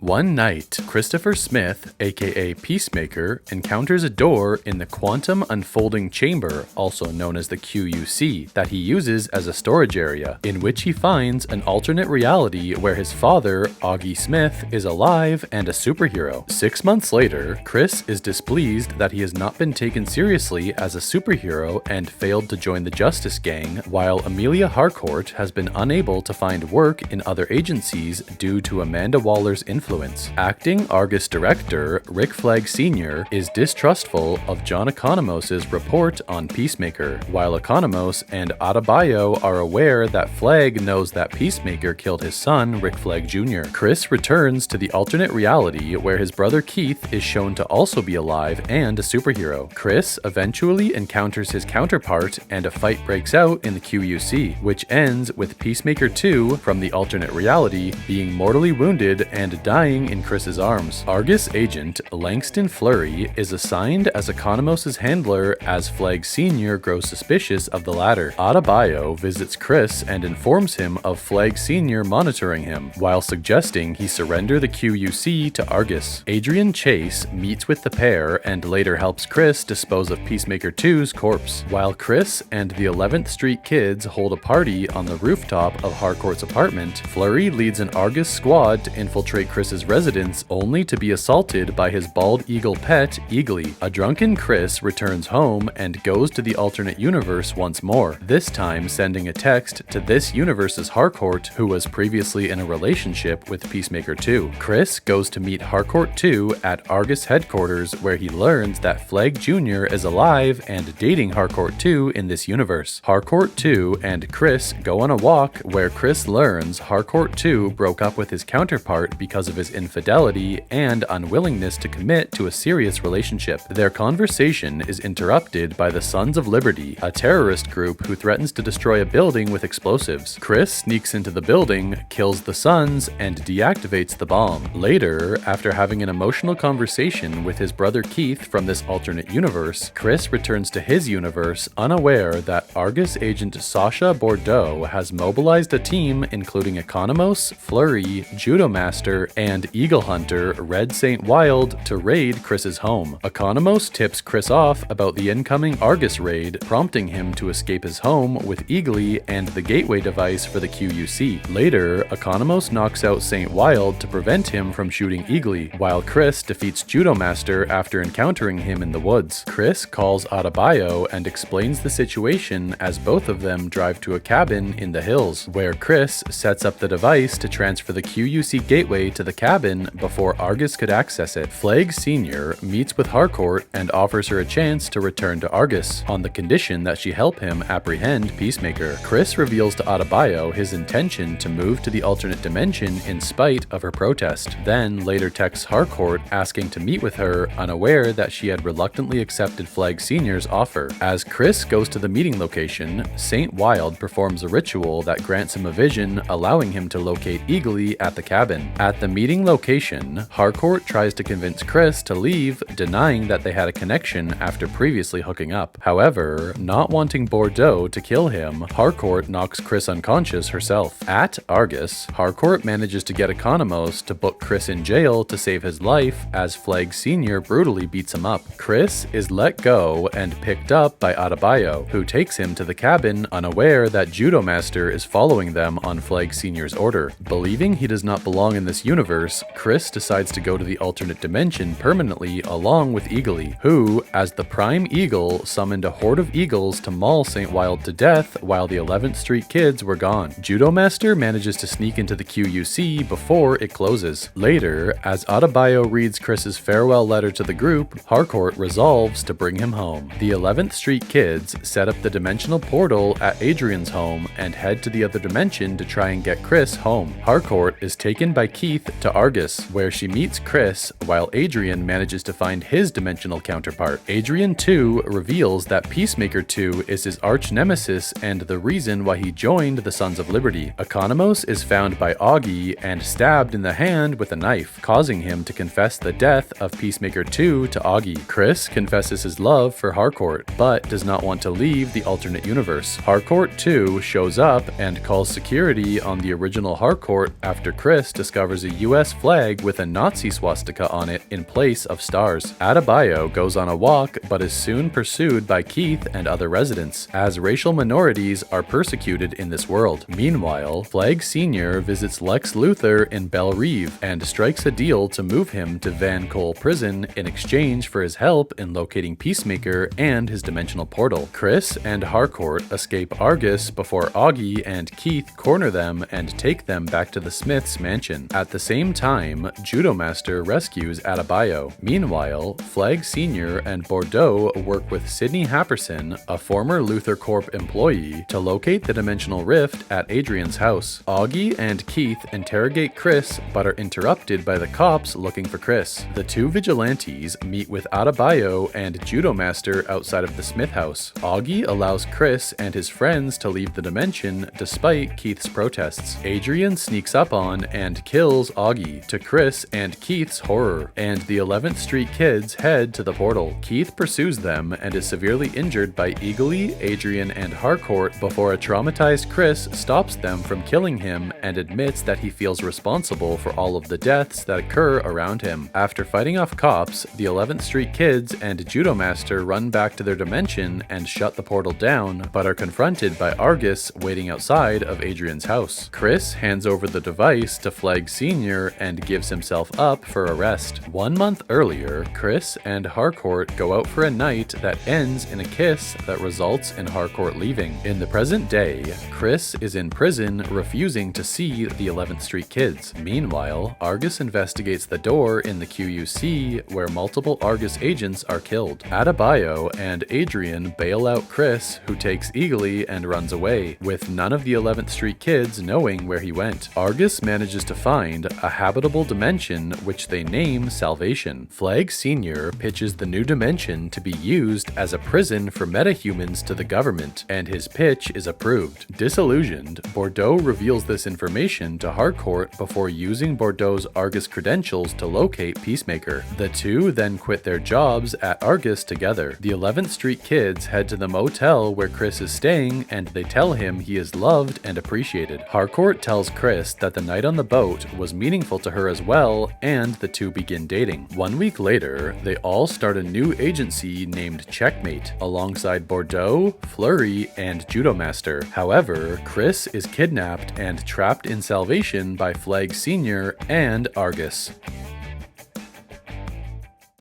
One night, Christopher Smith, aka Peacemaker, encounters a door in the Quantum Unfolding Chamber, also known as the QUC, that he uses as a storage area, in which he finds an alternate reality where his father, Augie Smith, is alive and a superhero. 6 months later, Chris is displeased that he has not been taken seriously as a superhero and failed to join the Justice Gang, while Amelia Harcourt has been unable to find work in other agencies due to Amanda Waller's influence. Acting Argus director Rick Flag Sr. is distrustful of John Economos' report on Peacemaker, while Economos and Adebayo are aware that Flag knows that Peacemaker killed his son, Rick Flag Jr. Chris returns to the alternate reality where his brother Keith is shown to also be alive and a superhero. Chris eventually encounters his counterpart and a fight breaks out in the QUC, which ends with Peacemaker 2 from the alternate reality being mortally wounded and dying in Chris's arms. Argus agent Langston Fleury is assigned as Economos' handler as Flag Sr. grows suspicious of the latter. Adebayo visits Chris and informs him of Flag Sr. monitoring him, while suggesting he surrender the QUC to Argus. Adrian Chase meets with the pair and later helps Chris dispose of Peacemaker 2's corpse. While Chris and the 11th Street kids hold a party on the rooftop of Harcourt's apartment, Fleury leads an Argus squad to infiltrate Chris's residence only to be assaulted by his bald eagle pet, Eagly. A drunken Chris returns home and goes to the alternate universe once more, this time sending a text to this universe's Harcourt, who was previously in a relationship with Peacemaker 2. Chris goes to meet Harcourt 2 at Argus headquarters, where he learns that Flag Jr. is alive and dating Harcourt 2 in this universe. Harcourt 2 and Chris go on a walk where Chris learns Harcourt 2 broke up with his counterpart because of his infidelity and unwillingness to commit to a serious relationship. Their conversation is interrupted by the Sons of Liberty, a terrorist group who threatens to destroy a building with explosives. Chris sneaks into the building, kills the Sons, and deactivates the bomb. Later, after having an emotional conversation with his brother Keith from this alternate universe, Chris returns to his universe unaware that Argus agent Sasha Bordeaux has mobilized a team including Economos, Fleury, Judo Master, and Eagle Hunter Red St. Wild to raid Chris's home. Economos tips Chris off about the incoming Argus raid, prompting him to escape his home with Eagly and the gateway device for the QUC. Later, Economos knocks out St. Wild to prevent him from shooting Eagly, while Chris defeats Judo Master after encountering him in the woods. Chris calls Adebayo and explains the situation as both of them drive to a cabin in the hills, where Chris sets up the device to transfer the QUC gateway to the cabin before Argus could access it. Flag Sr. meets with Harcourt and offers her a chance to return to Argus, on the condition that she help him apprehend Peacemaker. Chris reveals to Adebayo his intention to move to the alternate dimension in spite of her protest, then later texts Harcourt asking to meet with her, unaware that she had reluctantly accepted Flag Sr.'s offer. As Chris goes to the meeting location, St. Wild performs a ritual that grants him a vision, allowing him to locate Eagly at the cabin. At the meeting location, Harcourt tries to convince Chris to leave, denying that they had a connection after previously hooking up. However, not wanting Bordeaux to kill him, Harcourt knocks Chris unconscious herself. At Argus, Harcourt manages to get Economos to book Chris in jail to save his life as Flag Sr. brutally beats him up. Chris is let go and picked up by Adebayo, who takes him to the cabin, unaware that Judo Master is following them on Flag Sr.'s order. Believing he does not belong in this universe, Chris decides to go to the alternate dimension permanently along with Eagly, who, as the Prime Eagle, summoned a horde of eagles to maul St. Wild to death while the 11th Street kids were gone. Judo Master manages to sneak into the QUC before it closes. Later, as Adebayo reads Chris's farewell letter to the group, Harcourt resolves to bring him home. The 11th Street kids set up the dimensional portal at Adrian's home and head to the other dimension to try and get Chris home. Harcourt is taken by Keith to Argus, where she meets Chris, while Adrian manages to find his dimensional counterpart. Adrian 2 reveals that Peacemaker 2 is his arch nemesis and the reason why he joined the Sons of Liberty. Economos is found by Augie and stabbed in the hand with a knife, causing him to confess the death of Peacemaker 2 to Augie. Chris confesses his love for Harcourt, but does not want to leave the alternate universe. Harcourt 2 shows up and calls security on the original Harcourt after Chris discovers a US flag with a Nazi swastika on it in place of stars. Adebayo goes on a walk but is soon pursued by Keith and other residents, as racial minorities are persecuted in this world. Meanwhile, Flag Sr. visits Lex Luthor in Belle Reve and strikes a deal to move him to Van Cole Prison in exchange for his help in locating Peacemaker and his dimensional portal. Chris and Harcourt escape Argus before Augie and Keith corner them and take them back to the Smiths' mansion. At the same time, Judo Master rescues Adebayo. Meanwhile, Flag Sr. and Bordeaux work with Sidney Happerson, a former Luthor Corp employee, to locate the dimensional rift at Adrian's house. Augie and Keith interrogate Chris but are interrupted by the cops looking for Chris. The two vigilantes meet with Adebayo and Judo Master outside of the Smith house. Augie allows Chris and his friends to leave the dimension despite Keith's protests. Adrian sneaks up on and kills Augie, to Chris and Keith's horror, and the 11th Street kids head to the portal. Keith pursues them and is severely injured by Eagly, Adrian, and Harcourt before a traumatized Chris stops them from killing him and admits that he feels responsible for all of the deaths that occur around him. After fighting off cops, the 11th Street kids and Judo Master run back to their dimension and shut the portal down, but are confronted by Argus waiting outside of Adrian's house. Chris hands over the device to Flag Sr. and gives himself up for arrest. 1 month earlier, Chris and Harcourt go out for a night that ends in a kiss that results in Harcourt leaving. In the present day, Chris is in prison refusing to see the 11th Street kids. Meanwhile, Argus investigates the door in the QUC where multiple Argus agents are killed. Adebayo and Adrian bail out Chris, who takes Eagly and runs away, with none of the 11th Street kids knowing where he went. Argus manages to find a habitable dimension which they name Salvation. Flag Sr. pitches the new dimension to be used as a prison for metahumans to the government, and his pitch is approved. Disillusioned, Bordeaux reveals this information to Harcourt before using Bordeaux's Argus credentials to locate Peacemaker. The two then quit their jobs at Argus together. The 11th Street kids head to the motel where Chris is staying and they tell him he is loved and appreciated. Harcourt tells Chris that the night on the boat was meaningful to her as well, and the two begin dating. 1 week later, they all start a new agency named Checkmate, alongside Bordeaux, Flurry, and Judo Master. However, Chris is kidnapped and trapped in Salvation by Flag Sr. and Argus.